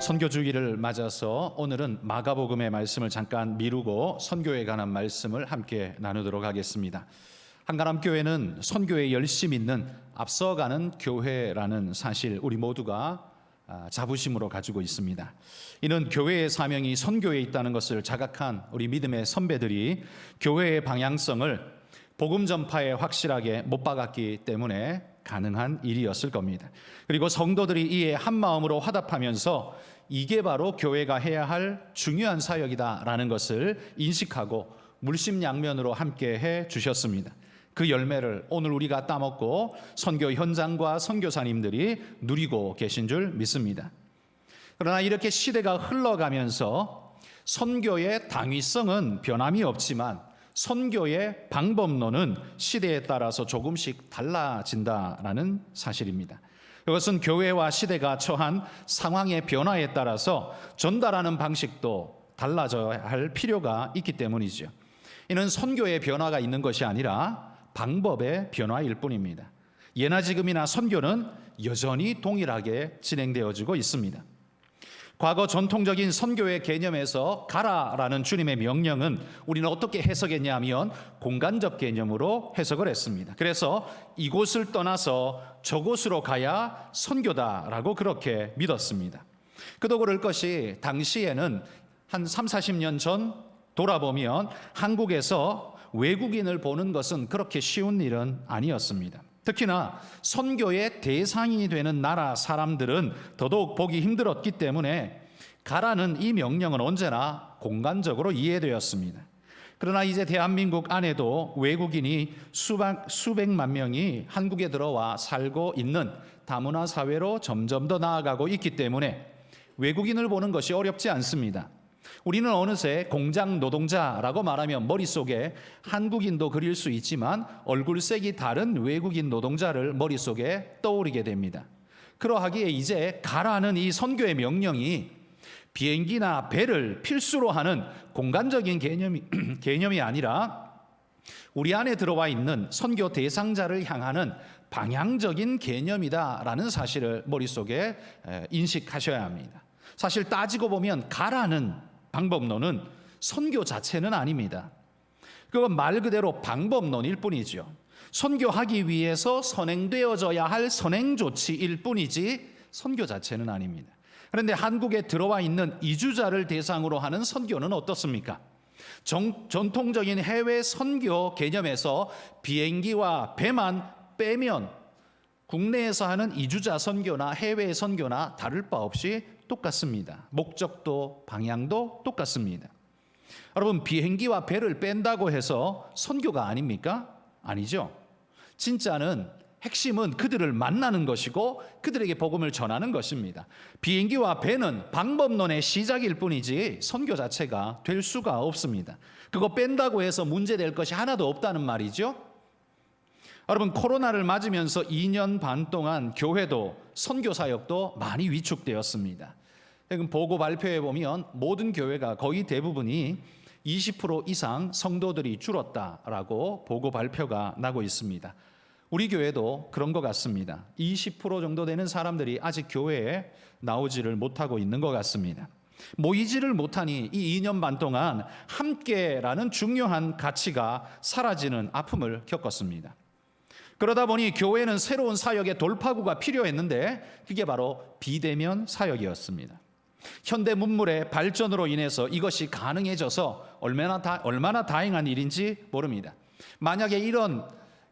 선교주기를 맞아서 오늘은 마가복음의 말씀을 잠깐 미루고 선교에 관한 말씀을 함께 나누도록 하겠습니다. 한가람교회는 선교에 열심 있는 앞서가는 교회라는 사실 우리 모두가 자부심으로 가지고 있습니다. 이는 교회의 사명이 선교에 있다는 것을 자각한 우리 믿음의 선배들이 교회의 방향성을 복음 전파에 확실하게 못 박았기 때문에 가능한 일이었을 겁니다. 그리고 성도들이 이에 한마음으로 화답하면서 이게 바로 교회가 해야 할 중요한 사역이다라는 것을 인식하고 물심양면으로 함께 해 주셨습니다. 그 열매를 오늘 우리가 따먹고 선교 현장과 선교사님들이 누리고 계신 줄 믿습니다. 그러나 이렇게 시대가 흘러가면서 선교의 당위성은 변함이 없지만 선교의 방법론은 시대에 따라서 조금씩 달라진다라는 사실입니다. 이것은 교회와 시대가 처한 상황의 변화에 따라서 전달하는 방식도 달라져야 할 필요가 있기 때문이죠. 이는 선교의 변화가 있는 것이 아니라 방법의 변화일 뿐입니다. 예나 지금이나 선교는 여전히 동일하게 진행되어지고 있습니다. 과거 전통적인 선교의 개념에서 가라라는 주님의 명령은 우리는 어떻게 해석했냐면 공간적 개념으로 해석을 했습니다. 그래서 이곳을 떠나서 저곳으로 가야 선교다라고 그렇게 믿었습니다. 그도 그럴 것이 당시에는 한 3, 40년 전 돌아보면 한국에서 외국인을 보는 것은 그렇게 쉬운 일은 아니었습니다. 특히나 선교의 대상이 되는 나라 사람들은 더더욱 보기 힘들었기 때문에 가라는 이 명령은 언제나 공간적으로 이해되었습니다. 그러나 이제 대한민국 안에도 외국인이 수백만 명이 한국에 들어와 살고 있는 다문화 사회로 점점 더 나아가고 있기 때문에 외국인을 보는 것이 어렵지 않습니다. 우리는 어느새 공장 노동자라고 말하면 머릿속에 한국인도 그릴 수 있지만 얼굴색이 다른 외국인 노동자를 머릿속에 떠오르게 됩니다. 그러하기에 이제 가라는 이 선교의 명령이 비행기나 배를 필수로 하는 공간적인 개념이 아니라 우리 안에 들어와 있는 선교 대상자를 향하는 방향적인 개념이다라는 사실을 머릿속에 인식하셔야 합니다. 사실 따지고 보면 가라는 방법론은 선교 자체는 아닙니다. 그건 말 그대로 방법론일 뿐이죠. 선교하기 위해서 선행되어져야 할 선행조치일 뿐이지 선교 자체는 아닙니다. 그런데 한국에 들어와 있는 이주자를 대상으로 하는 선교는 어떻습니까? 전통적인 해외 선교 개념에서 비행기와 배만 빼면 국내에서 하는 이주자 선교나 해외 선교나 다를 바 없이 똑같습니다. 목적도 방향도 똑같습니다. 여러분, 비행기와 배를 뺀다고 해서 선교가 아닙니까? 아니죠. 진짜는 핵심은 그들을 만나는 것이고 그들에게 복음을 전하는 것입니다. 비행기와 배는 방법론의 시작일 뿐이지 선교 자체가 될 수가 없습니다. 그거 뺀다고 해서 문제될 것이 하나도 없다는 말이죠. 여러분, 코로나를 맞으면서 2년 반 동안 교회도 선교 사역도 많이 위축되었습니다. 보고 발표해 보면 모든 교회가 거의 대부분이 20% 이상 성도들이 줄었다라고 보고 발표가 나고 있습니다. 우리 교회도 그런 것 같습니다. 20% 정도 되는 사람들이 아직 교회에 나오지를 못하고 있는 것 같습니다. 모이지를 못하니 이 2년 반 동안 함께라는 중요한 가치가 사라지는 아픔을 겪었습니다. 그러다 보니 교회는 새로운 사역의 돌파구가 필요했는데 그게 바로 비대면 사역이었습니다. 현대 문물의 발전으로 인해서 이것이 가능해져서 얼마나 다행한 일인지 모릅니다. 만약에 이런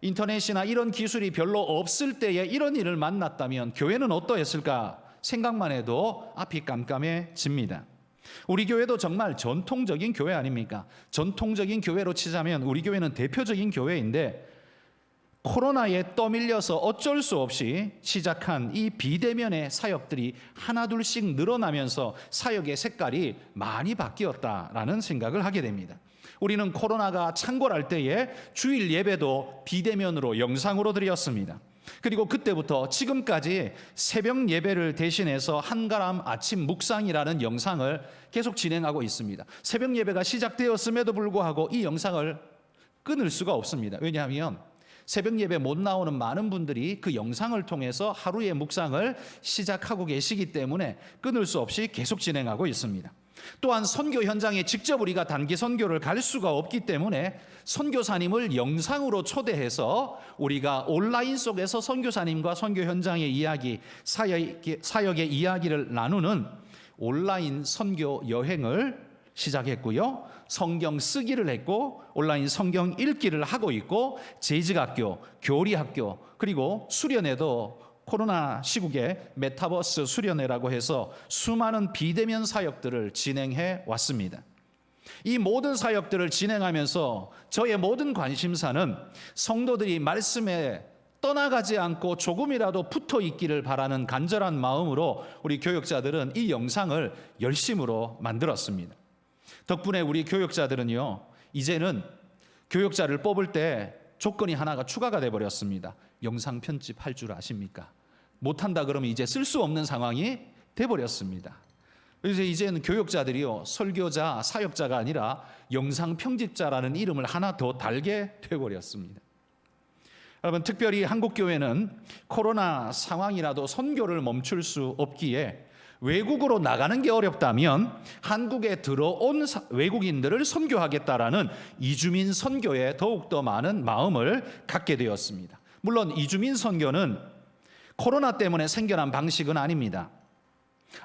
인터넷이나 이런 기술이 별로 없을 때에 이런 일을 만났다면 교회는 어떠했을까 생각만 해도 앞이 깜깜해집니다. 우리 교회도 정말 전통적인 교회 아닙니까? 전통적인 교회로 치자면 우리 교회는 대표적인 교회인데 코로나에 떠밀려서 어쩔 수 없이 시작한 이 비대면의 사역들이 하나둘씩 늘어나면서 사역의 색깔이 많이 바뀌었다라는 생각을 하게 됩니다. 우리는 코로나가 창궐할 때에 주일 예배도 비대면으로 영상으로 드렸습니다. 그리고 그때부터 지금까지 새벽 예배를 대신해서 한가람 아침 묵상이라는 영상을 계속 진행하고 있습니다. 새벽 예배가 시작되었음에도 불구하고 이 영상을 끊을 수가 없습니다. 왜냐하면 새벽 예배 못 나오는 많은 분들이 그 영상을 통해서 하루의 묵상을 시작하고 계시기 때문에 끊을 수 없이 계속 진행하고 있습니다. 또한 선교 현장에 직접 우리가 단기 선교를 갈 수가 없기 때문에 선교사님을 영상으로 초대해서 우리가 온라인 속에서 선교사님과 선교 현장의 이야기, 사역의 이야기를 나누는 온라인 선교 여행을 시작했고요. 성경 쓰기를 했고 온라인 성경 읽기를 하고 있고 재직학교, 교리학교, 그리고 수련회도 코로나 시국에 메타버스 수련회라고 해서 수많은 비대면 사역들을 진행해 왔습니다. 이 모든 사역들을 진행하면서 저의 모든 관심사는 성도들이 말씀에 떠나가지 않고 조금이라도 붙어 있기를 바라는 간절한 마음으로 우리 교역자들은 이 영상을 열심으로 만들었습니다. 덕분에 우리 교역자들은요, 이제는 교역자를 뽑을 때 조건이 하나가 추가가 돼 버렸습니다. 영상 편집할 줄 아십니까? 못한다 그러면 이제 쓸 수 없는 상황이 돼 버렸습니다. 그래서 이제는 교역자들이요, 설교자, 사역자가 아니라 영상 편집자라는 이름을 하나 더 달게 돼 버렸습니다. 여러분, 특별히 한국교회는 코로나 상황이라도 선교를 멈출 수 없기에 외국으로 나가는 게 어렵다면 한국에 들어온 외국인들을 선교하겠다라는 이주민 선교에 더욱더 많은 마음을 갖게 되었습니다. 물론 이주민 선교는 코로나 때문에 생겨난 방식은 아닙니다.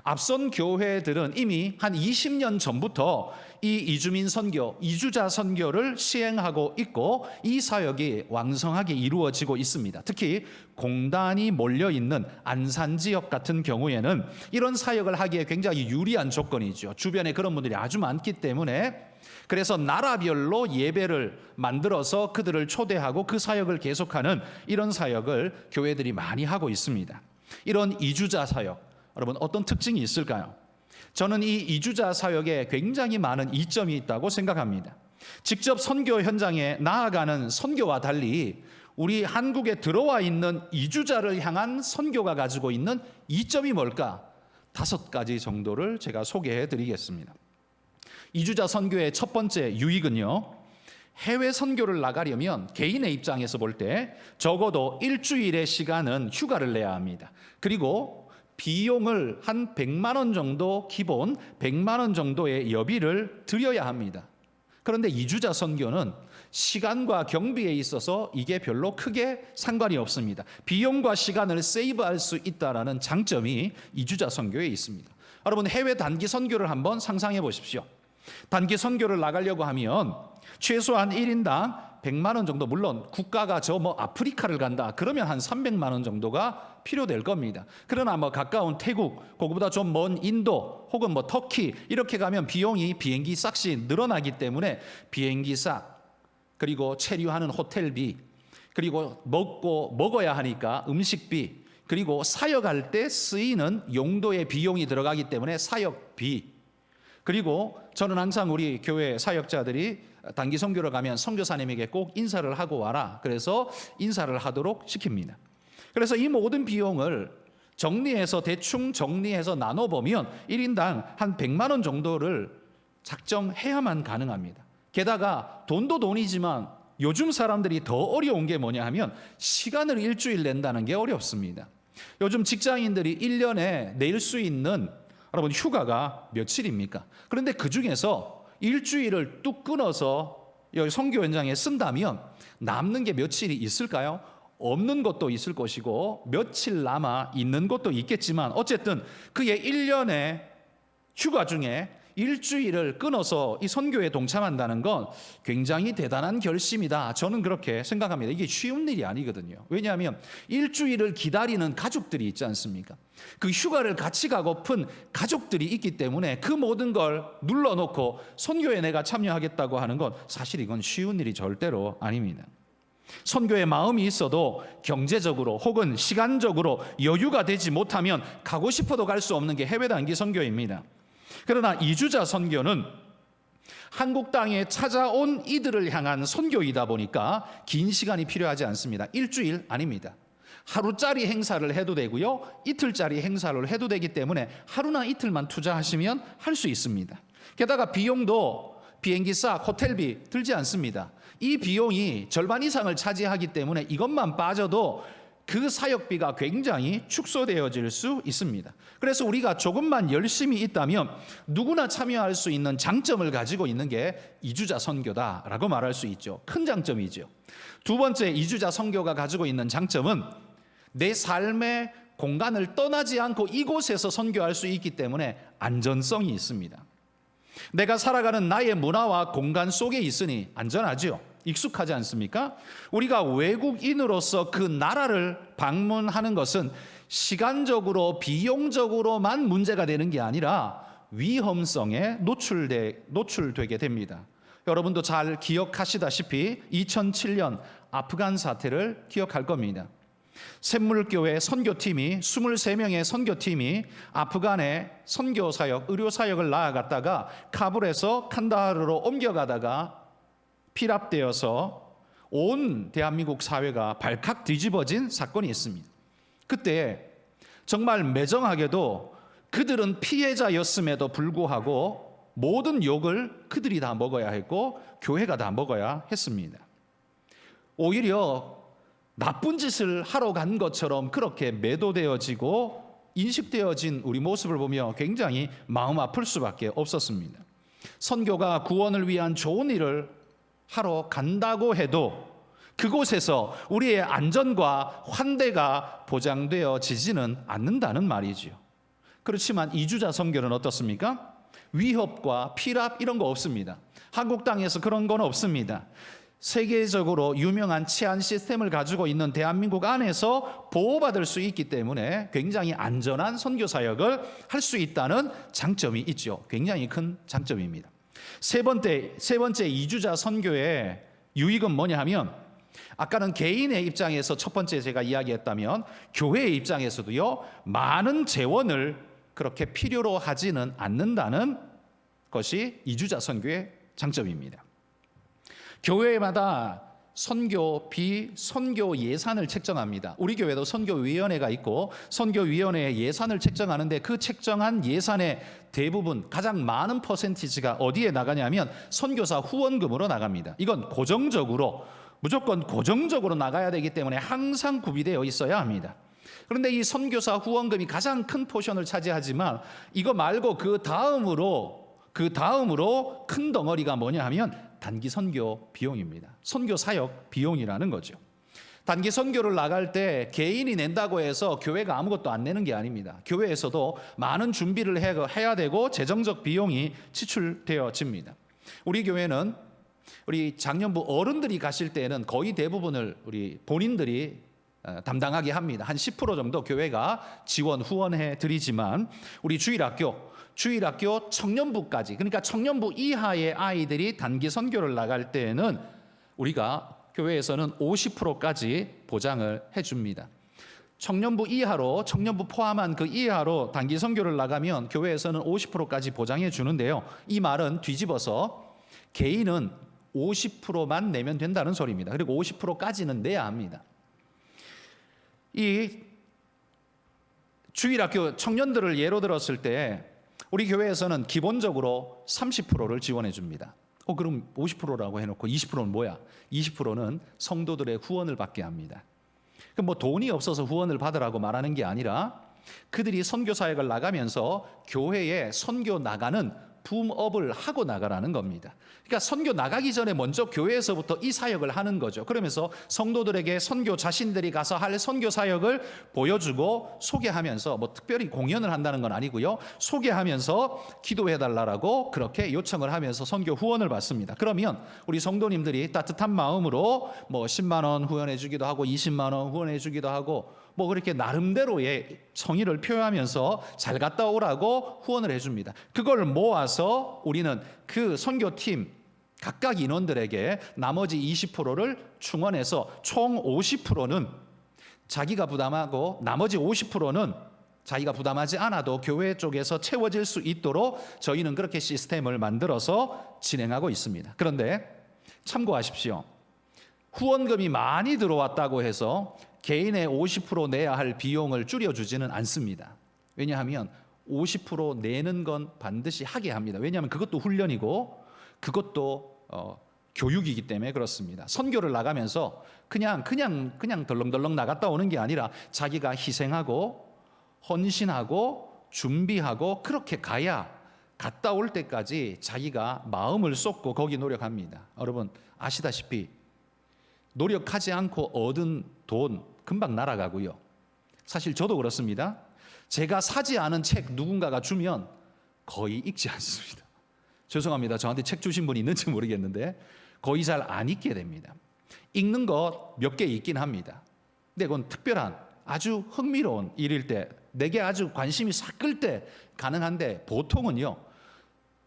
앞선 교회들은 이미 한 20년 전부터 이 이주민 선교, 이주자 선교를 시행하고 있고 이 사역이 왕성하게 이루어지고 있습니다. 특히 공단이 몰려있는 안산 지역 같은 경우에는 이런 사역을 하기에 굉장히 유리한 조건이죠. 주변에 그런 분들이 아주 많기 때문에 그래서 나라별로 예배를 만들어서 그들을 초대하고 그 사역을 계속하는 이런 사역을 교회들이 많이 하고 있습니다. 이런 이주자 사역, 여러분 어떤 특징이 있을까요? 저는 이 이주자 사역에 굉장히 많은 이점이 있다고 생각합니다. 직접 선교 현장에 나아가는 선교와 달리 우리 한국에 들어와 있는 이주자를 향한 선교가 가지고 있는 이점이 뭘까? 5가지 정도를 제가 소개해 드리겠습니다. 이주자 선교의 첫 번째 유익은요, 해외 선교를 나가려면 개인의 입장에서 볼 때 적어도 일주일의 시간은 휴가를 내야 합니다. 그리고 비용을 한 100만 원 정도, 기본 100만 원 정도의 여비를 들여야 합니다. 그런데 이주자 선교는 시간과 경비에 있어서 이게 별로 크게 상관이 없습니다. 비용과 시간을 세이브할 수 있다는 장점이 이주자 선교에 있습니다. 여러분, 해외 단기 선교를 한번 상상해 보십시오. 단기 선교를 나가려고 하면 최소한 1인당 100만 원 정도, 물론 국가가 아프리카를 간다 그러면 한 300만 원 정도가 필요될 겁니다. 그러나 가까운 태국, 그거보다 좀 먼 인도 혹은 터키 이렇게 가면 비용이 비행기 싹시 늘어나기 때문에 비행기 싹, 그리고 체류하는 호텔비, 그리고 먹어야 하니까 음식비, 그리고 사역할 때 쓰이는 용도의 비용이 들어가기 때문에 사역비, 그리고 저는 항상 우리 교회 사역자들이 단기 선교를 가면 선교사님에게 꼭 인사를 하고 와라, 그래서 인사를 하도록 시킵니다. 그래서 이 모든 비용을 대충 정리해서 나눠보면 1인당 한 100만 원 정도를 작정해야만 가능합니다. 게다가 돈도 돈이지만 요즘 사람들이 더 어려운 게 뭐냐 하면 시간을 일주일 낸다는 게 어렵습니다. 요즘 직장인들이 1년에 낼 수 있는 여러분 휴가가 며칠입니까? 그런데 그 중에서 일주일을 뚝 끊어서 여기 선교 현장에 쓴다면 남는 게 며칠이 있을까요? 없는 것도 있을 것이고 며칠 남아 있는 것도 있겠지만 어쨌든 그의 1년의 휴가 중에 일주일을 끊어서 이 선교에 동참한다는 건 굉장히 대단한 결심이다. 저는 그렇게 생각합니다. 이게 쉬운 일이 아니거든요. 왜냐하면 일주일을 기다리는 가족들이 있지 않습니까? 그 휴가를 같이 가고픈 가족들이 있기 때문에 그 모든 걸 눌러놓고 선교에 내가 참여하겠다고 하는 건 사실 이건 쉬운 일이 절대로 아닙니다. 선교에 마음이 있어도 경제적으로 혹은 시간적으로 여유가 되지 못하면 가고 싶어도 갈 수 없는 게 해외 단기 선교입니다. 그러나 이주자 선교는 한국 땅에 찾아온 이들을 향한 선교이다 보니까 긴 시간이 필요하지 않습니다. 일주일 아닙니다. 하루짜리 행사를 해도 되고요, 이틀짜리 행사를 해도 되기 때문에 하루나 이틀만 투자하시면 할 수 있습니다. 게다가 비용도 비행기 싹, 호텔비 들지 않습니다. 이 비용이 절반 이상을 차지하기 때문에 이것만 빠져도 그 사역비가 굉장히 축소되어질 수 있습니다. 그래서 우리가 조금만 열심히 있다면 누구나 참여할 수 있는 장점을 가지고 있는 게 이주자 선교다라고 말할 수 있죠. 큰 장점이죠. 두 번째, 이주자 선교가 가지고 있는 장점은 내 삶의 공간을 떠나지 않고 이곳에서 선교할 수 있기 때문에 안전성이 있습니다. 내가 살아가는 나의 문화와 공간 속에 있으니 안전하죠. 익숙하지 않습니까? 우리가 외국인으로서 그 나라를 방문하는 것은 시간적으로 비용적으로만 문제가 되는 게 아니라 위험성에 노출되게 됩니다. 여러분도 잘 기억하시다시피 2007년 아프간 사태를 기억할 겁니다. 샘물교회 선교팀이 23명의 선교팀이 아프간에 선교사역, 의료사역을 나아갔다가 카불에서 칸다하르로 옮겨가다가 피랍되어서 온 대한민국 사회가 발칵 뒤집어진 사건이 있습니다. 그때 정말 매정하게도 그들은 피해자였음에도 불구하고 모든 욕을 그들이 다 먹어야 했고 교회가 다 먹어야 했습니다. 오히려 나쁜 짓을 하러 간 것처럼 그렇게 매도되어지고 인식되어진 우리 모습을 보며 굉장히 마음 아플 수밖에 없었습니다. 선교가 구원을 위한 좋은 일을 하러 간다고 해도 그곳에서 우리의 안전과 환대가 보장되어지지는 않는다는 말이지요. 그렇지만 이주자 선교는 어떻습니까? 위협과 피랍 이런 거 없습니다. 한국 땅에서 그런 건 없습니다. 세계적으로 유명한 치안 시스템을 가지고 있는 대한민국 안에서 보호받을 수 있기 때문에 굉장히 안전한 선교 사역을 할 수 있다는 장점이 있죠. 굉장히 큰 장점입니다. 세 번째 이주자 선교의 유익은 뭐냐 하면 아까는 개인의 입장에서 첫 번째 제가 이야기했다면 교회의 입장에서도요, 많은 재원을 그렇게 필요로 하지는 않는다는 것이 이주자 선교의 장점입니다. 교회마다 선교비, 선교 예산을 책정합니다. 우리 교회도 선교위원회가 있고 선교위원회의 예산을 책정하는데 그 책정한 예산의 대부분, 가장 많은 퍼센티지가 어디에 나가냐면 선교사 후원금으로 나갑니다. 이건 무조건 고정적으로 나가야 되기 때문에 항상 구비되어 있어야 합니다. 그런데 이 선교사 후원금이 가장 큰 포션을 차지하지만 이거 말고 그 다음으로 큰 덩어리가 뭐냐 하면 단기 선교 비용입니다. 선교 사역 비용이라는 거죠. 단기 선교를 나갈 때 개인이 낸다고 해서 교회가 아무것도 안 내는 게 아닙니다. 교회에서도 많은 준비를 해야 되고 재정적 비용이 지출되어집니다. 우리 교회는 우리 장년부 어른들이 가실 때는 거의 대부분을 우리 본인들이 담당하게 합니다. 한 10% 정도 교회가 지원 후원해 드리지만 우리 주일학교 청년부까지, 그러니까 청년부 이하의 아이들이 단기 선교를 나갈 때에는 우리가 교회에서는 50%까지 보장을 해줍니다. 청년부 포함한 그 이하로 단기 선교를 나가면 교회에서는 50%까지 보장해 주는데요. 이 말은 뒤집어서 개인은 50%만 내면 된다는 소리입니다. 그리고 50%까지는 내야 합니다. 이 주일학교 청년들을 예로 들었을 때 우리 교회에서는 기본적으로 30%를 지원해 줍니다. 그럼 50%라고 해놓고 20%는 뭐야? 20%는 성도들의 후원을 받게 합니다. 그럼 뭐 돈이 없어서 후원을 받으라고 말하는 게 아니라 그들이 선교 사역을 나가면서 교회에 선교 나가는 붐업을 하고 나가라는 겁니다. 그러니까 선교 나가기 전에 먼저 교회에서부터 이 사역을 하는 거죠. 그러면서 성도들에게 자신들이 가서 할 선교 사역을 보여주고 소개하면서 뭐 특별히 공연을 한다는 건 아니고요. 소개하면서 기도해달라고 그렇게 요청을 하면서 선교 후원을 받습니다. 그러면 우리 성도님들이 따뜻한 마음으로 뭐 10만 원 후원해 주기도 하고 20만 원 후원해 주기도 하고 뭐 그렇게 나름대로의 성의를 표현하면서 잘 갔다 오라고 후원을 해줍니다. 그걸 모아서 우리는 그 선교팀 각각 인원들에게 나머지 20%를 충원해서 총 50%는 자기가 부담하고 나머지 50%는 자기가 부담하지 않아도 교회 쪽에서 채워질 수 있도록 저희는 그렇게 시스템을 만들어서 진행하고 있습니다. 그런데 참고하십시오. 후원금이 많이 들어왔다고 해서 개인의 50% 내야 할 비용을 줄여주지는 않습니다. 왜냐하면 50% 내는 건 반드시 하게 합니다. 왜냐하면 그것도 훈련이고 그것도 교육이기 때문에 그렇습니다. 선교를 나가면서 그냥 덜렁덜렁 나갔다 오는 게 아니라 자기가 희생하고 헌신하고 준비하고 그렇게 가야 갔다 올 때까지 자기가 마음을 쏟고 거기 노력합니다. 여러분 아시다시피 노력하지 않고 얻은 돈 금방 날아가고요. 사실 저도 그렇습니다. 제가 사지 않은 책 누군가가 주면 거의 읽지 않습니다. 죄송합니다. 저한테 책 주신 분이 있는지 모르겠는데 거의 잘 안 읽게 됩니다. 읽는 것 몇 개 있긴 합니다. 근데 그건 특별한 아주 흥미로운 일일 때, 내게 아주 관심이 싹 끌 때 가능한데, 보통은요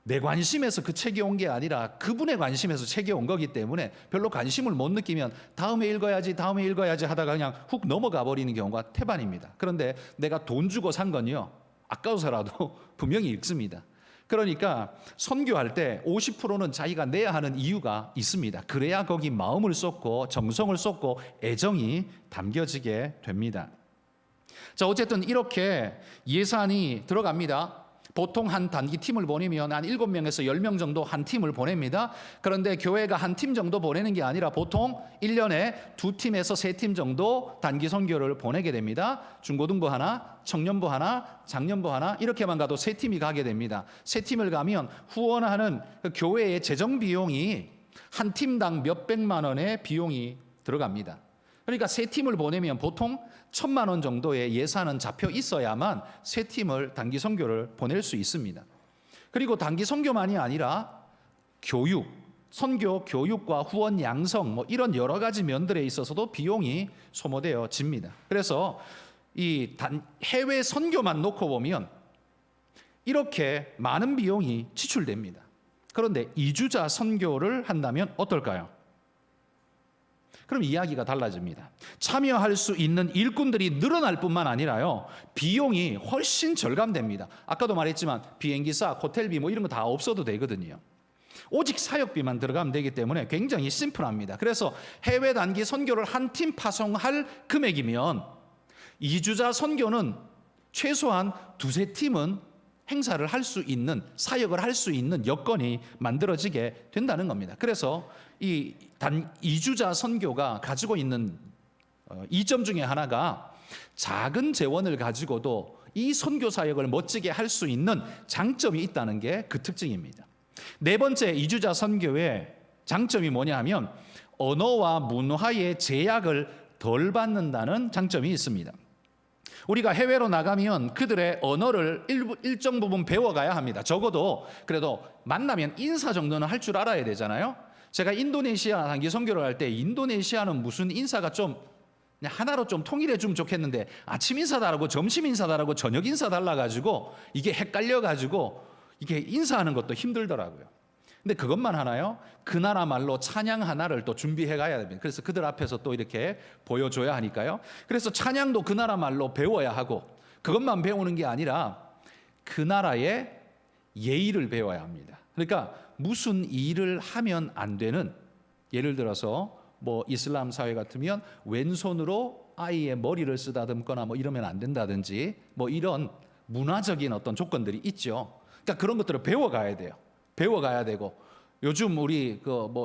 내 관심에서 그 책이 온 게 아니라 그분의 관심에서 책이 온 거기 때문에 별로 관심을 못 느끼면 다음에 읽어야지 하다가 그냥 훅 넘어가 버리는 경우가 태반입니다. 그런데 내가 돈 주고 산 건요 아까워서라도 분명히 읽습니다. 그러니까 선교할 때 50%는 자기가 내야 하는 이유가 있습니다. 그래야 거기 마음을 쏟고 정성을 쏟고 애정이 담겨지게 됩니다. 자, 어쨌든 이렇게 예산이 들어갑니다. 보통 한 단기팀을 보내면 한 7명에서 10명 정도 한 팀을 보냅니다. 그런데 교회가 한 팀 정도 보내는 게 아니라 보통 1년에 2팀에서 3팀 정도 단기 선교를 보내게 됩니다. 중고등부 하나, 청년부 하나, 장년부 하나 이렇게만 가도 3팀이 가게 됩니다. 3팀을 가면 후원하는 그 교회의 재정 비용이 한 팀당 몇백만 원의 비용이 들어갑니다. 그러니까 3팀을 보내면 보통 1,000만 원 정도의 예산은 잡혀 있어야만 3팀을 단기 선교를 보낼 수 있습니다. 그리고 단기 선교만이 아니라 교육, 선교 교육과 후원 양성 이런 여러 가지 면들에 있어서도 비용이 소모되어집니다. 그래서 이 해외 선교만 놓고 보면 이렇게 많은 비용이 지출됩니다. 그런데 이주자 선교를 한다면 어떨까요? 그럼 이야기가 달라집니다. 참여할 수 있는 일꾼들이 늘어날 뿐만 아니라요, 비용이 훨씬 절감됩니다. 아까도 말했지만 비행기사, 호텔비 이런 거 다 없어도 되거든요. 오직 사역비만 들어가면 되기 때문에 굉장히 심플합니다. 그래서 해외 단기 선교를 한 팀 파송할 금액이면 이주자 선교는 최소한 2-3팀은 행사를 할 수 있는, 사역을 할 수 있는 여건이 만들어지게 된다는 겁니다. 그래서 이 이주자 선교가 가지고 있는 이점 중에 하나가 작은 재원을 가지고도 이 선교 사역을 멋지게 할 수 있는 장점이 있다는 게 그 특징입니다. 네 번째 이주자 선교의 장점이 뭐냐 하면 언어와 문화의 제약을 덜 받는다는 장점이 있습니다. 우리가 해외로 나가면 그들의 언어를 일정 부분 배워가야 합니다. 적어도 그래도 만나면 인사 정도는 할 줄 알아야 되잖아요. 제가 인도네시아 단기 선교를 할 때 인도네시아는 무슨 인사가 좀 그냥 하나로 좀 통일해 주면 좋겠는데 아침 인사 다르고 점심 인사 다르고 저녁 인사 달라가지고 이게 헷갈려가지고 이게 인사하는 것도 힘들더라고요. 근데 그것만 하나요? 그 나라 말로 찬양 하나를 또 준비해 가야 됩니다. 그래서 그들 앞에서 또 이렇게 보여줘야 하니까요. 그래서 찬양도 그 나라 말로 배워야 하고 그것만 배우는 게 아니라 그 나라의 예의를 배워야 합니다. 그러니까 무슨 일을 하면 안 되는, 예를 들어서 이슬람 사회 같으면 왼손으로 아이의 머리를 쓰다듬거나 이러면 안 된다든지 이런 문화적인 어떤 조건들이 있죠. 그러니까 그런 것들을 배워가야 돼요. 배워가야 되고 요즘 우리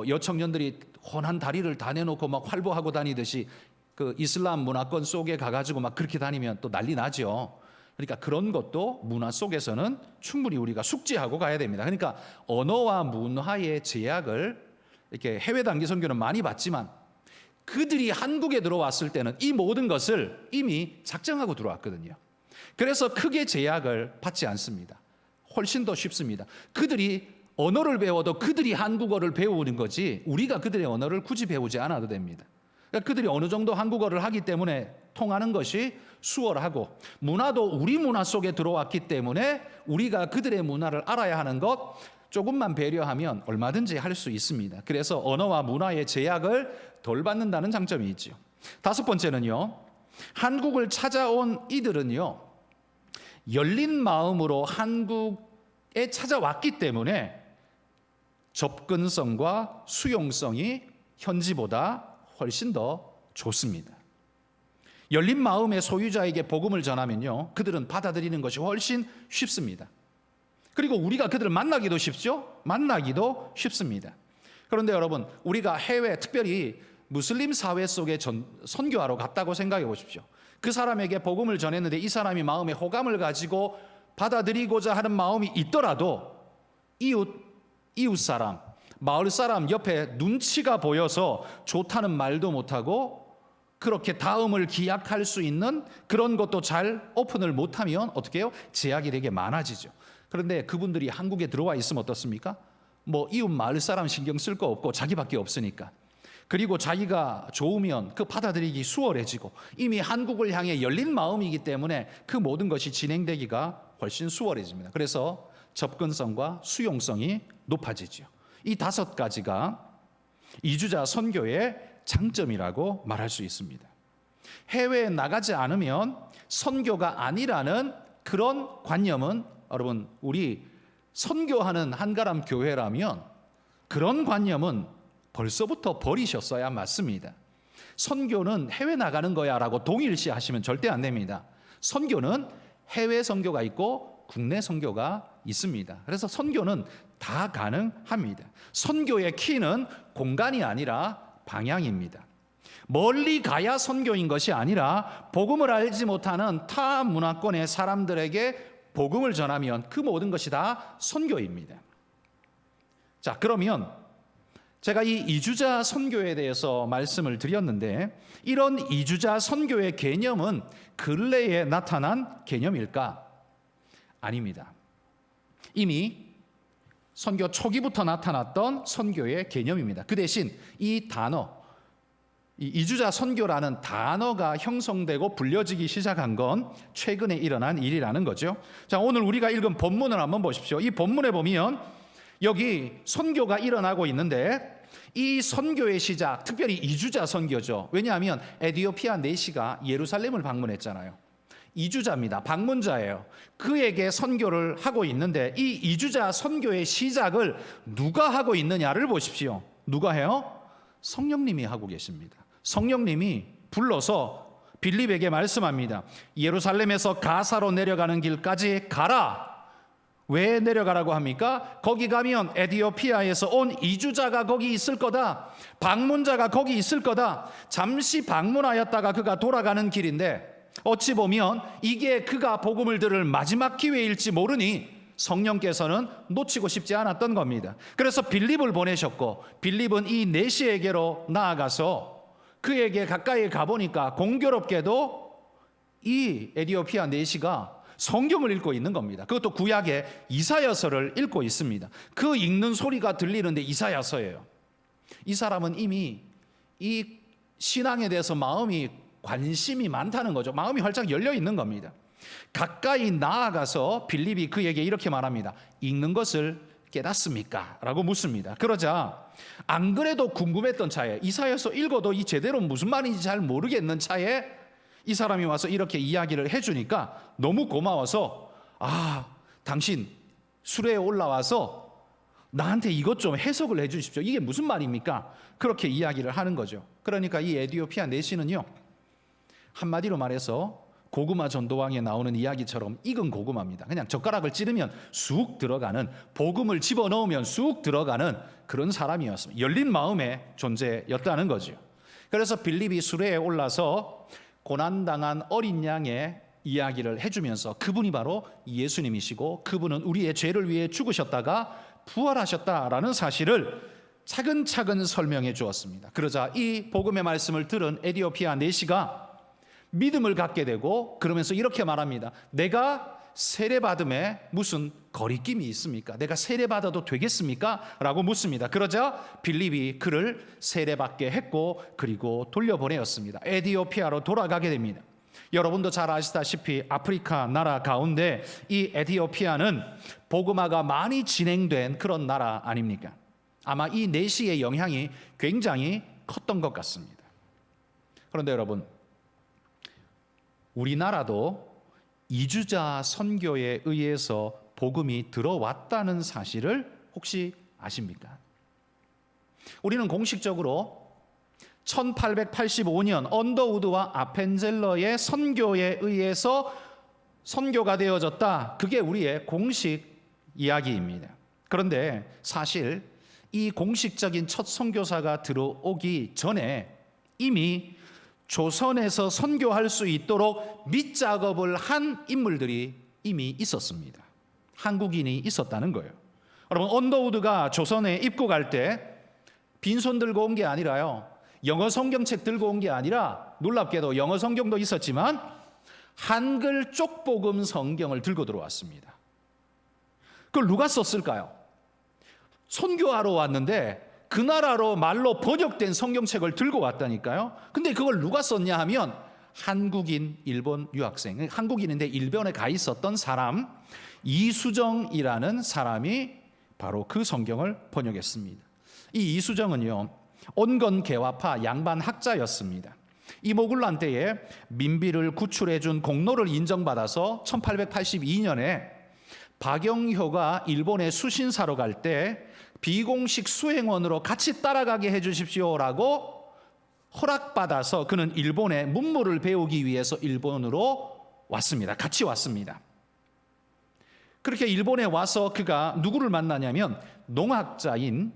여청년들이 훤한 다리를 다 내놓고 막 활보하고 다니듯이 그 이슬람 문화권 속에 가가지고 막 그렇게 다니면 또 난리 나죠. 그러니까 그런 것도 문화 속에서는 충분히 우리가 숙지하고 가야 됩니다. 그러니까 언어와 문화의 제약을 이렇게 해외 단기 선교는 많이 받지만 그들이 한국에 들어왔을 때는 이 모든 것을 이미 작정하고 들어왔거든요. 그래서 크게 제약을 받지 않습니다. 훨씬 더 쉽습니다. 그들이 언어를 배워도 그들이 한국어를 배우는 거지 우리가 그들의 언어를 굳이 배우지 않아도 됩니다. 그러니까 그들이 어느 정도 한국어를 하기 때문에 통하는 것이 수월하고 문화도 우리 문화 속에 들어왔기 때문에 우리가 그들의 문화를 알아야 하는 것 조금만 배려하면 얼마든지 할 수 있습니다. 그래서 언어와 문화의 제약을 덜 받는다는 장점이 있죠. 다섯 번째는요, 한국을 찾아온 이들은요 열린 마음으로 한국에 찾아왔기 때문에 접근성과 수용성이 현지보다 훨씬 더 좋습니다. 열린 마음의 소유자에게 복음을 전하면요 그들은 받아들이는 것이 훨씬 쉽습니다. 그리고 우리가 그들을 만나기도 쉽죠? 만나기도 쉽습니다. 그런데 여러분, 우리가 해외, 특별히 무슬림 사회 속에 선교하러 갔다고 생각해 보십시오. 그 사람에게 복음을 전했는데 이 사람이 마음에 호감을 가지고 받아들이고자 하는 마음이 있더라도 이웃 사람, 마을 사람 옆에 눈치가 보여서 좋다는 말도 못하고 그렇게 다음을 기약할 수 있는 그런 것도 잘 오픈을 못하면 어떻게 해요? 제약이 되게 많아지죠. 그런데 그분들이 한국에 들어와 있으면 어떻습니까? 뭐 이웃 마을 사람 신경 쓸 거 없고 자기밖에 없으니까. 그리고 자기가 좋으면 그 받아들이기 수월해지고 이미 한국을 향해 열린 마음이기 때문에 그 모든 것이 진행되기가 훨씬 수월해집니다. 그래서 접근성과 수용성이 높아지죠. 이 5가지가 이주자 선교의 장점이라고 말할 수 있습니다. 해외에 나가지 않으면 선교가 아니라는 그런 관념은 여러분, 우리 선교하는 한가람 교회라면 그런 관념은 벌써부터 버리셨어야 맞습니다. 선교는 해외 나가는 거야 라고 동일시 하시면 절대 안 됩니다. 선교는 해외 선교가 있고 국내 선교가 있습니다. 그래서 선교는 다 가능합니다. 선교의 키는 공간이 아니라 방향입니다. 멀리 가야 선교인 것이 아니라 복음을 알지 못하는 타 문화권의 사람들에게 복음을 전하면 그 모든 것이 다 선교입니다. 자, 그러면 제가 이 이주자 선교에 대해서 말씀을 드렸는데 이런 이주자 선교의 개념은 근래에 나타난 개념일까? 아닙니다. 이미 선교 초기부터 나타났던 선교의 개념입니다. 그 대신 이 단어, 이 이주자 선교라는 단어가 형성되고 불려지기 시작한 건 최근에 일어난 일이라는 거죠. 자, 오늘 우리가 읽은 본문을 한번 보십시오. 이 본문에 보면 여기 선교가 일어나고 있는데 이 선교의 시작, 특별히 이주자 선교죠. 왜냐하면 에디오피아 내시가 예루살렘을 방문했잖아요. 이주자입니다. 방문자예요. 그에게 선교를 하고 있는데 이 이주자 선교의 시작을 누가 하고 있느냐를 보십시오. 누가 해요? 성령님이 하고 계십니다. 성령님이 불러서 빌립에게 말씀합니다. 예루살렘에서 가사로 내려가는 길까지 가라. 왜 내려가라고 합니까? 거기 가면 에디오피아에서 온 이주자가 거기 있을 거다. 방문자가 거기 있을 거다. 잠시 방문하였다가 그가 돌아가는 길인데 어찌 보면 이게 그가 복음을 들을 마지막 기회일지 모르니 성령께서는 놓치고 싶지 않았던 겁니다. 그래서 빌립을 보내셨고 빌립은 이 내시에게로 나아가서 그에게 가까이 가보니까 공교롭게도 이 에디오피아 내시가 성경을 읽고 있는 겁니다. 그것도 구약의 이사야서를 읽고 있습니다. 그 읽는 소리가 들리는데 이사야서예요. 이 사람은 이미 이 신앙에 대해서 마음이 관심이 많다는 거죠. 마음이 활짝 열려 있는 겁니다. 가까이 나아가서 빌립이 그에게 이렇게 말합니다. 읽는 것을 깨닫습니까? 라고 묻습니다. 그러자 안 그래도 궁금했던 차에 이사야서 읽어도 이 제대로 무슨 말인지 잘 모르겠는 차에 이 사람이 와서 이렇게 이야기를 해주니까 너무 고마워서 당신 수레에 올라와서 나한테 이것 좀 해석을 해 주십시오. 이게 무슨 말입니까? 그렇게 이야기를 하는 거죠. 그러니까 이 에디오피아 내시는요, 한마디로 말해서 고구마 전도왕에 나오는 이야기처럼 익은 고구마입니다. 그냥 젓가락을 찌르면 쑥 들어가는, 복음을 집어넣으면 쑥 들어가는 그런 사람이었습니다. 열린 마음의 존재였다는 거죠. 그래서 빌립이 수레에 올라서 고난당한 어린 양의 이야기를 해주면서 그분이 바로 예수님이시고 그분은 우리의 죄를 위해 죽으셨다가 부활하셨다라는 사실을 차근차근 설명해 주었습니다. 그러자 이 복음의 말씀을 들은 에디오피아 내시가 믿음을 갖게 되고 그러면서 이렇게 말합니다. 내가 세례받음에 무슨 거리낌이 있습니까? 내가 세례받아도 되겠습니까? 라고 묻습니다. 그러자 빌립이 그를 세례받게 했고 그리고 돌려보내었습니다. 에디오피아로 돌아가게 됩니다. 여러분도 잘 아시다시피 아프리카 나라 가운데 이 에디오피아는 복음화가 많이 진행된 그런 나라 아닙니까? 아마 이 내시의 영향이 굉장히 컸던 것 같습니다. 그런데 여러분, 우리나라도 이주자 선교에 의해서 복음이 들어왔다는 사실을 혹시 아십니까? 우리는 공식적으로 1885년 언더우드와 아펜젤러의 선교에 의해서 선교가 되어졌다. 그게 우리의 공식 이야기입니다. 그런데 사실 이 공식적인 첫 선교사가 들어오기 전에 이미 조선에서 선교할 수 있도록 밑작업을 한 인물들이 이미 있었습니다. 한국인이 있었다는 거예요. 여러분, 언더우드가 조선에 입국할 때 빈손 들고 온 게 아니라요, 영어 성경책 들고 온 게 아니라, 놀랍게도 영어 성경도 있었지만 한글 쪽복음 성경을 들고 들어왔습니다. 그걸 누가 썼을까요? 선교하러 왔는데 그 나라로 말로 번역된 성경책을 들고 왔다니까요. 근데 그걸 누가 썼냐 하면 한국인 일본 유학생, 한국인인데 일본에 가 있었던 사람, 이수정이라는 사람이 바로 그 성경을 번역했습니다. 이 이수정은요, 온건개화파 양반 학자였습니다. 이모군란 때에 민비를 구출해 준 공로를 인정받아서 1882년에 박영효가 일본에 수신사로 갈 때 비공식 수행원으로 같이 따라가게 해 주십시오라고 허락받아서 그는 일본에 문물을 배우기 위해서 일본으로 왔습니다. 같이 왔습니다. 그렇게 일본에 와서 그가 누구를 만나냐면 농학자인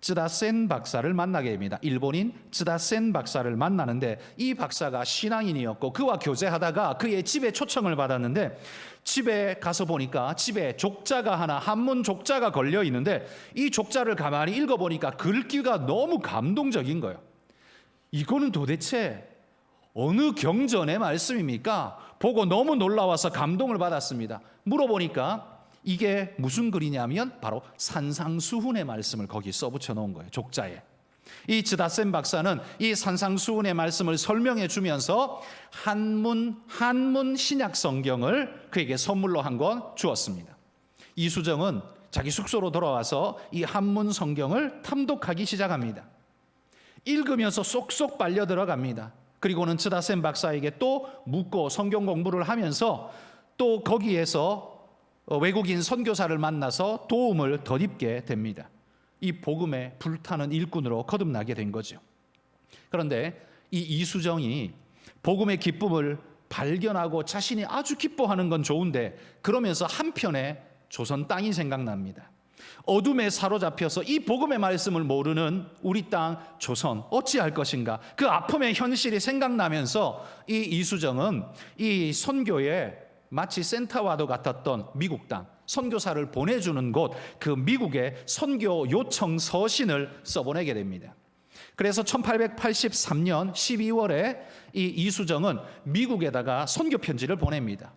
쯔다센 박사를 만나게 됩니다. 일본인 쯔다센 박사를 만나는데 이 박사가 신앙인이었고 그와 교제하다가 그의 집에 초청을 받았는데 집에 가서 보니까 집에 족자가 하나, 한문 족자가 걸려 있는데 이 족자를 가만히 읽어보니까 글귀가 너무 감동적인 거예요. 이거는 도대체 어느 경전의 말씀입니까? 보고 너무 놀라워서 감동을 받았습니다. 물어보니까 이게 무슨 글이냐면 바로 산상수훈의 말씀을 거기 써붙여 놓은 거예요. 족자에. 이 쯔다센 박사는 이 산상수훈의 말씀을 설명해 주면서 한문 신약 성경을 그에게 선물로 한 권 주었습니다. 이수정은 자기 숙소로 돌아와서 이 한문 성경을 탐독하기 시작합니다. 읽으면서 쏙쏙 빨려 들어갑니다. 그리고는 쯔다센 박사에게 또 묻고 성경 공부를 하면서 또 거기에서 외국인 선교사를 만나서 도움을 덧입게 됩니다. 이 복음에 불타는 일꾼으로 거듭나게 된 거죠. 그런데 이 이수정이 복음의 기쁨을 발견하고 자신이 아주 기뻐하는 건 좋은데 그러면서 한편에 조선 땅이 생각납니다. 어둠에 사로잡혀서 이 복음의 말씀을 모르는 우리 땅 조선 어찌할 것인가, 그 아픔의 현실이 생각나면서 이 이수정은 이 선교에 마치 센터와도 같았던 미국 땅, 선교사를 보내주는 곳, 그 미국의 선교 요청 서신을 써보내게 됩니다. 그래서 1883년 12월에 이 이수정은 미국에다가 선교 편지를 보냅니다.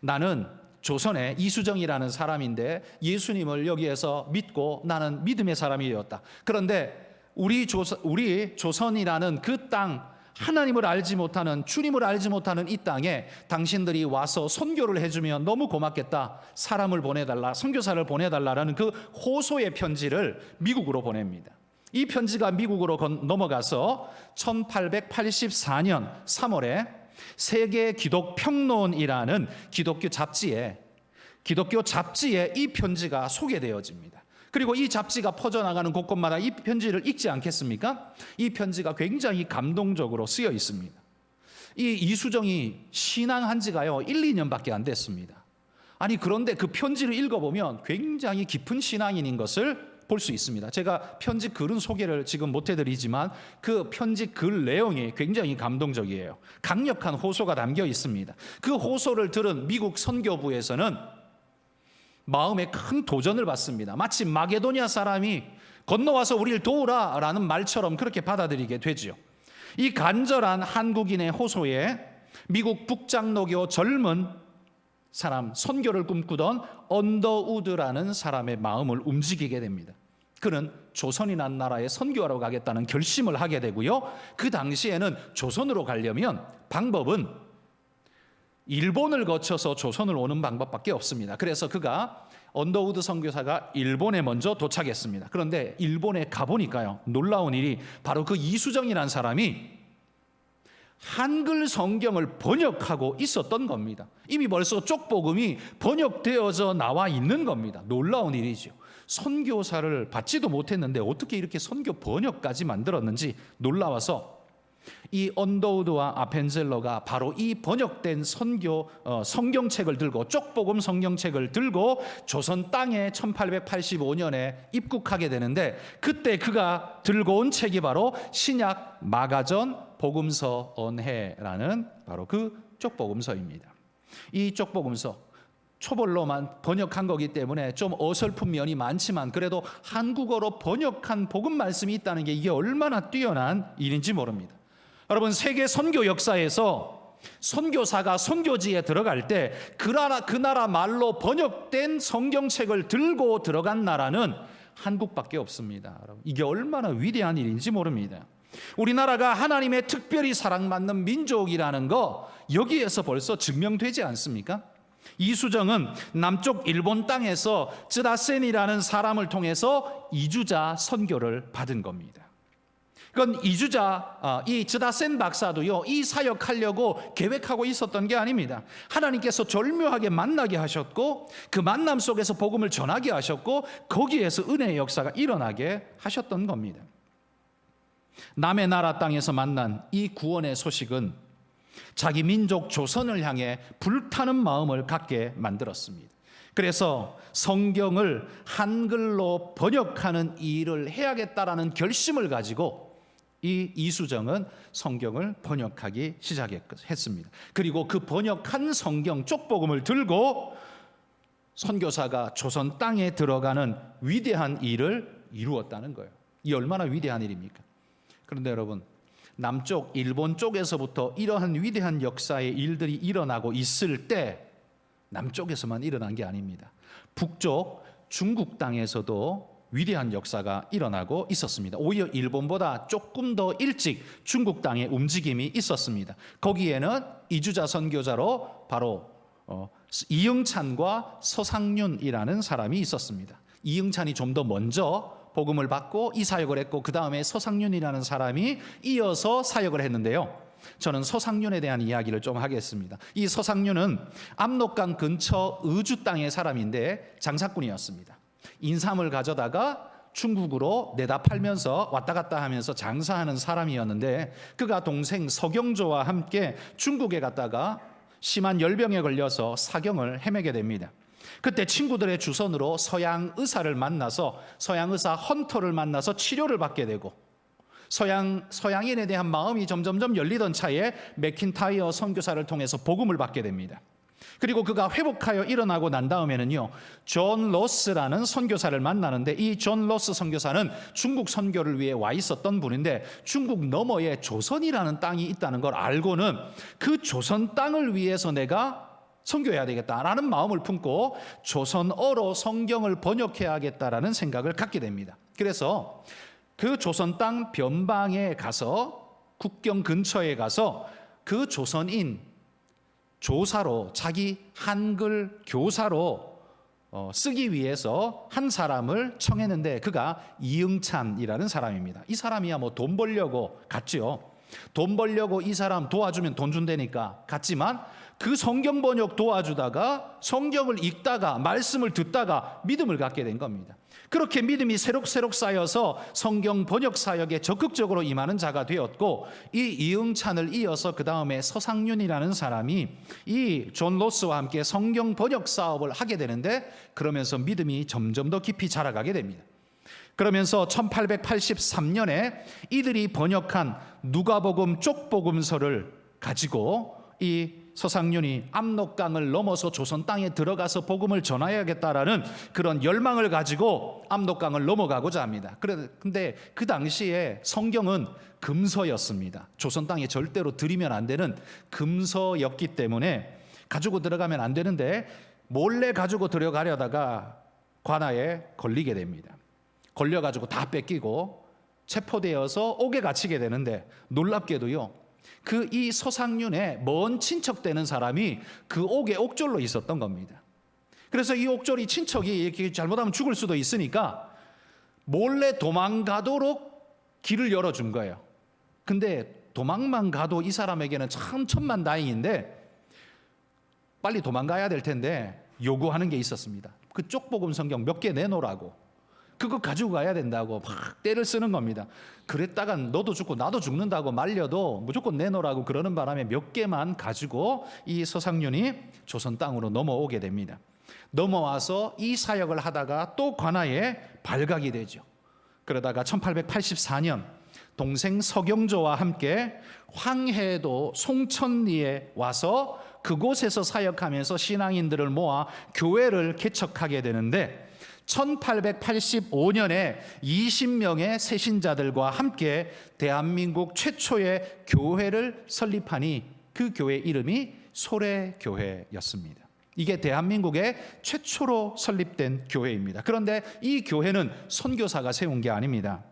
나는 조선의 이수정이라는 사람인데 예수님을 여기에서 믿고 나는 믿음의 사람이 되었다. 그런데 우리 조선이라는 그 땅, 하나님을 알지 못하는, 주님을 알지 못하는 이 땅에 당신들이 와서 선교를 해주면 너무 고맙겠다. 사람을 보내달라, 선교사를 보내달라라는 그 호소의 편지를 미국으로 보냅니다. 이 편지가 미국으로 넘어가서 1884년 3월에 세계 기독평론이라는 기독교 잡지에 이 편지가 소개되어집니다. 그리고 이 잡지가 퍼져나가는 곳곳마다 이 편지를 읽지 않겠습니까? 이 편지가 굉장히 감동적으로 쓰여 있습니다. 이 이수정이 신앙한 지가요 1, 2년밖에 안 됐습니다. 아니 그런데 그 편지를 읽어보면 굉장히 깊은 신앙인인 것을 볼 수 있습니다. 제가 편지 글은 소개를 지금 못 해드리지만 그 편지 글 내용이 굉장히 감동적이에요. 강력한 호소가 담겨 있습니다. 그 호소를 들은 미국 선교부에서는 마음에 큰 도전을 받습니다. 마치 마게도니아 사람이 건너와서 우리를 도우라 라는 말처럼 그렇게 받아들이게 되죠. 이 간절한 한국인의 호소에 미국 북장로교 젊은 사람, 선교를 꿈꾸던 언더우드라는 사람의 마음을 움직이게 됩니다. 그는 조선이라는 나라에 선교하러 가겠다는 결심을 하게 되고요. 그 당시에는 조선으로 가려면 방법은 일본을 거쳐서 조선을 오는 방법밖에 없습니다. 그래서 그가 언더우드 선교사가 일본에 먼저 도착했습니다. 그런데 일본에 가보니까요, 놀라운 일이 바로 그 이수정이라는 사람이 한글 성경을 번역하고 있었던 겁니다. 이미 벌써 쪽복음이 번역되어져 나와 있는 겁니다. 놀라운 일이죠. 선교사를 받지도 못했는데 어떻게 이렇게 선교 번역까지 만들었는지 놀라워서 이 언더우드와 아펜젤러가 바로 이 번역된 성경책을 들고, 쪽복음 성경책을 들고 조선 땅에 1885년에 입국하게 되는데, 그때 그가 들고 온 책이 바로 신약 마가전 복음서 언해라는 바로 그 쪽복음서입니다. 이 쪽복음서 초벌로만 번역한 거기 때문에 좀 어설픈 면이 많지만, 그래도 한국어로 번역한 복음 말씀이 있다는 게 이게 얼마나 뛰어난 일인지 모릅니다. 여러분, 세계 선교 역사에서 선교사가 선교지에 들어갈 때 그 나라 말로 번역된 성경책을 들고 들어간 나라는 한국밖에 없습니다. 이게 얼마나 위대한 일인지 모릅니다. 우리나라가 하나님의 특별히 사랑받는 민족이라는 거 여기에서 벌써 증명되지 않습니까? 이수정은 남쪽 일본 땅에서 쯔다센이라는 사람을 통해서 이주자 선교를 받은 겁니다. 그건 이 쯔다센 박사도요, 이 사역하려고 계획하고 있었던 게 아닙니다. 하나님께서 절묘하게 만나게 하셨고, 그 만남 속에서 복음을 전하게 하셨고, 거기에서 은혜의 역사가 일어나게 하셨던 겁니다. 남의 나라 땅에서 만난 이 구원의 소식은 자기 민족 조선을 향해 불타는 마음을 갖게 만들었습니다. 그래서 성경을 한글로 번역하는 일을 해야겠다라는 결심을 가지고 이 이수정은 성경을 번역하기 시작했습니다. 그리고 그 번역한 성경 쪽복음을 들고 선교사가 조선 땅에 들어가는 위대한 일을 이루었다는 거예요. 이 얼마나 위대한 일입니까? 그런데 여러분, 남쪽 일본 쪽에서부터 이러한 위대한 역사의 일들이 일어나고 있을 때 남쪽에서만 일어난 게 아닙니다. 북쪽 중국 땅에서도 위대한 역사가 일어나고 있었습니다. 오히려 일본보다 조금 더 일찍 중국 땅에 움직임이 있었습니다. 거기에는 이주자 선교자로 바로 이응찬과 서상륜이라는 사람이 있었습니다. 이응찬이 좀 더 먼저 복음을 받고 이 사역을 했고, 그 다음에 서상륜이라는 사람이 이어서 사역을 했는데요. 저는 서상륜에 대한 이야기를 좀 하겠습니다. 이 서상륜은 압록강 근처 의주 땅의 사람인데 장사꾼이었습니다. 인삼을 가져다가 중국으로 내다 팔면서 왔다 갔다 하면서 장사하는 사람이었는데, 그가 동생 서경조와 함께 중국에 갔다가 심한 열병에 걸려서 사경을 헤매게 됩니다. 그때 친구들의 주선으로 서양 의사를 만나서, 서양 의사 헌터를 만나서 치료를 받게 되고, 서양인에 대한 마음이 점점점 열리던 차에 맥킨타이어 선교사를 통해서 복음을 받게 됩니다. 그리고 그가 회복하여 일어나고 난 다음에는요, 존 로스라는 선교사를 만나는데, 이 존 로스 선교사는 중국 선교를 위해 와 있었던 분인데, 중국 너머에 조선이라는 땅이 있다는 걸 알고는 그 조선 땅을 위해서 내가 선교해야 되겠다라는 마음을 품고 조선어로 성경을 번역해야겠다라는 생각을 갖게 됩니다. 그래서 그 조선 땅 변방에 가서, 국경 근처에 가서 그 조선인 조사로, 자기 한글 교사로 쓰기 위해서 한 사람을 청했는데, 그가 이응찬이라는 사람입니다. 이 사람이야 뭐 돈 벌려고 갔죠. 돈 벌려고 이 사람 도와주면 돈 준다니까 갔지만, 그 성경 번역 도와주다가 성경을 읽다가 말씀을 듣다가 믿음을 갖게 된 겁니다. 그렇게 믿음이 새록새록 쌓여서 성경 번역 사역에 적극적으로 임하는 자가 되었고, 이 이응찬을 이어서 그 다음에 서상륜이라는 사람이 이 존 로스와 함께 성경 번역 사업을 하게 되는데, 그러면서 믿음이 점점 더 깊이 자라가게 됩니다. 그러면서 1883년에 이들이 번역한 누가복음 쪽복음서를 가지고 이 서상륜이 압록강을 넘어서 조선 땅에 들어가서 복음을 전하야겠다라는 그런 열망을 가지고 압록강을 넘어가고자 합니다. 그런데 그 당시에 성경은 금서였습니다. 조선 땅에 절대로 들이면 안 되는 금서였기 때문에 가지고 들어가면 안 되는데, 몰래 가지고 들어가려다가 관아에 걸리게 됩니다. 걸려가지고 다 뺏기고 체포되어서 옥에 갇히게 되는데, 놀랍게도요, 이 서상륜의 먼 친척 되는 사람이 그 옥에 옥졸로 있었던 겁니다. 그래서 이 옥졸이 친척이 이렇게 잘못하면 죽을 수도 있으니까 몰래 도망가도록 길을 열어준 거예요. 근데 도망만 가도 이 사람에게는 참 천만다행인데, 빨리 도망가야 될 텐데 요구하는 게 있었습니다. 그 쪽복음 성경 몇 개 내놓으라고. 그거 가지고 가야 된다고 막 떼를 쓰는 겁니다. 그랬다간 너도 죽고 나도 죽는다고 말려도 무조건 내놓으라고 그러는 바람에 몇 개만 가지고 이 서상윤이 조선 땅으로 넘어오게 됩니다. 넘어와서 이 사역을 하다가 또 관아에 발각이 되죠. 그러다가 1884년 동생 서경조와 함께 황해도 송천리에 와서 그곳에서 사역하면서 신앙인들을 모아 교회를 개척하게 되는데 1885년에 20명의 새신자들과 함께 대한민국 최초의 교회를 설립하니 그 교회 이름이 소래교회였습니다. 이게 대한민국의 최초로 설립된 교회입니다. 그런데 이 교회는 선교사가 세운 게 아닙니다.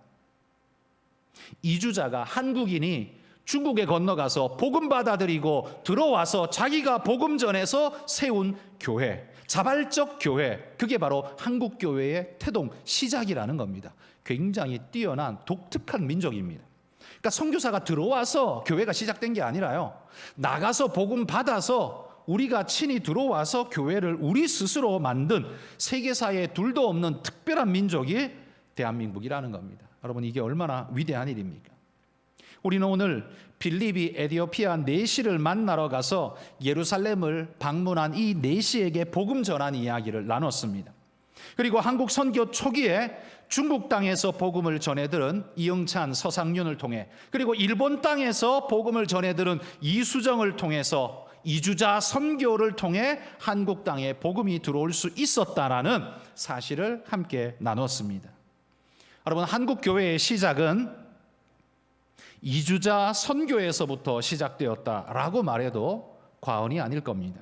이주자가 한국인이 중국에 건너가서 복음 받아들이고 들어와서 자기가 복음 전해서 세운 교회, 자발적 교회, 그게 바로 한국교회의 태동 시작이라는 겁니다. 굉장히 뛰어난 독특한 민족입니다. 그러니까 선교사가 들어와서 교회가 시작된 게 아니라요, 나가서 복음 받아서 우리가 친히 들어와서 교회를 우리 스스로 만든 세계사에 둘도 없는 특별한 민족이 대한민국이라는 겁니다. 여러분, 이게 얼마나 위대한 일입니까? 우리는 오늘 빌립이 에디오피아 내시를 만나러 가서 예루살렘을 방문한 이 내시에게 복음 전한 이야기를 나눴습니다. 그리고 한국 선교 초기에 중국 땅에서 복음을 전해들은 이영찬, 서상윤을 통해, 그리고 일본 땅에서 복음을 전해들은 이수정을 통해서 이주자 선교를 통해 한국 땅에 복음이 들어올 수 있었다라는 사실을 함께 나눴습니다. 여러분, 한국 교회의 시작은 이주자 선교에서부터 시작되었다라고 말해도 과언이 아닐 겁니다.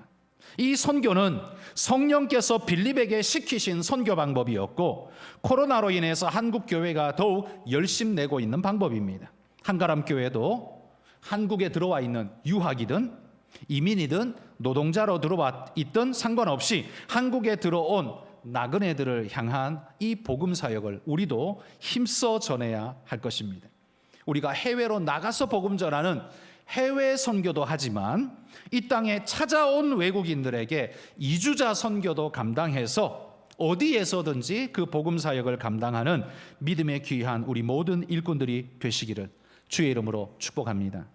이 선교는 성령께서 빌립에게 시키신 선교 방법이었고, 코로나로 인해서 한국 교회가 더욱 열심내고 있는 방법입니다. 한가람 교회도 한국에 들어와 있는 유학이든 이민이든 노동자로 들어와 있든 상관없이 한국에 들어온 나그네들을 향한 이 복음 사역을 우리도 힘써 전해야 할 것입니다. 우리가 해외로 나가서 복음 전하는 해외 선교도 하지만 이 땅에 찾아온 외국인들에게 이주자 선교도 감당해서 어디에서든지 그 복음 사역을 감당하는 믿음의 귀한 우리 모든 일꾼들이 되시기를 주의 이름으로 축복합니다.